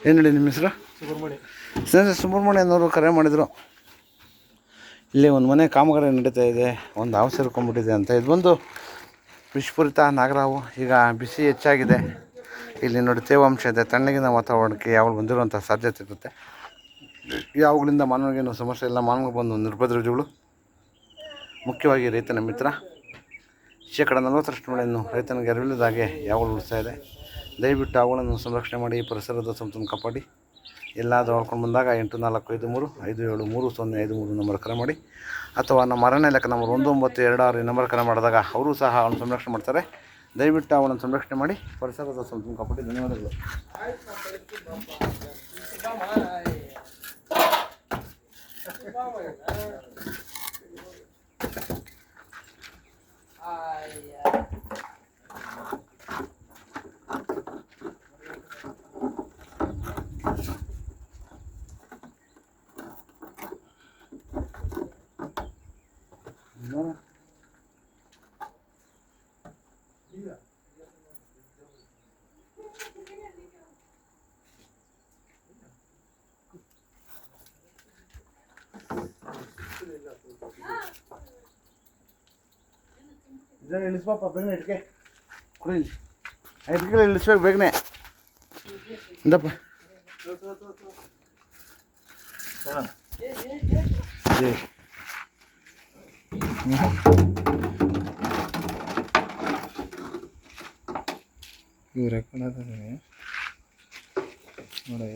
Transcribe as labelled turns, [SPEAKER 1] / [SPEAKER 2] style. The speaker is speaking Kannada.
[SPEAKER 1] ಏನು ಹೇಳಿ ನಿಮ್ಮ ಹೆಸರು?
[SPEAKER 2] ಸುಬ್ರಹ್ಮಣ್ಯ.
[SPEAKER 1] ಸರ್ ಸುಬ್ರಹ್ಮಣ್ಯ ಅನ್ನೋರು ಕರೆ ಮಾಡಿದರು. ಇಲ್ಲಿ ಒಂದು ಮನೆ ಕಾಮಗಾರಿ ನಡೀತಾ ಇದೆ, ಒಂದು ಹಾವು ಸೇರ್ಕೊಂಡ್ಬಿಟ್ಟಿದೆ ಅಂತ. ಇದು ಬಂದು ವಿಷಪೂರಿತ ನಾಗರಾವು. ಈಗ ಬಿಸಿ ಹೆಚ್ಚಾಗಿದೆ, ಇಲ್ಲಿ ನೋಡಿ ತೇವಾಂಶ ಇದೆ, ತಣ್ಣಗಿನ ವಾತಾವರಣಕ್ಕೆ ಯಾವಾಗ ಬಂದಿರುವಂಥ ಸಾಧ್ಯತೆ ಇರುತ್ತೆ. ಯಾವಾಗಲಿಂದ ಮಾನವನಿಗೇನು ಸಮಸ್ಯೆ ಇಲ್ಲ, ಮಾನವ ಬಂದು ನಿರ್ಬಂಧಗಳು. ಮುಖ್ಯವಾಗಿ ರೈತನ ಮಿತ್ರ. ಶೇಕಡ 40% ಮಳೆಯನ್ನು ರೈತನಿಗೆ ಅರಿವಿಲ್ಲದಾಗೆ ಯಾವಾಗಲೂ ಉಳಿಸ್ತಾ ಇದೆ. ದಯವಿಟ್ಟು ಅವುಗಳನ್ನು ಸಂರಕ್ಷಣೆ ಮಾಡಿ, ಪರಿಸರದ ಸಮತೋಲನ ಕಾಪಾಡಿ. ಎಲ್ಲಾದರೂ ಹೊಡ್ಕೊಂಡು ಬಂದಾಗ 8453573053 ನಂಬರ್ ಕರೆ ಮಾಡಿ, ಅಥವಾ ನಮ್ಮ ಅರಣ್ಯ ಇಲಾಖೆ ನಂಬರ್ 1926 ನಂಬರ್ ಕರೆ ಮಾಡಿದಾಗ ಅವರು ಸಹ ಅವನು ಸಂರಕ್ಷಣೆ ಮಾಡ್ತಾರೆ. ದಯವಿಟ್ಟು ಅವನನ್ನು ಸಂರಕ್ಷಣೆ ಮಾಡಿ, ಪರಿಸರದ ಸಮತೋಲನ ಕಾಪಾಡಿ. ಧನ್ಯವಾದಗಳು. ಇದನ್ನು ಇಳಿಸ್ಬಪ್ಪ, ಬೇಗನೆ ಇಟ್ಕೆ ಕುಡಿ, ಇಟ್ಕೆ ಇಳಿಸ್ಬೇಕು ಬೇಗನೆ. ಇಂದಪ್ಪ ಇವ್ರು ರೆಕಾರ್ಡ್ ನೋಡಿ.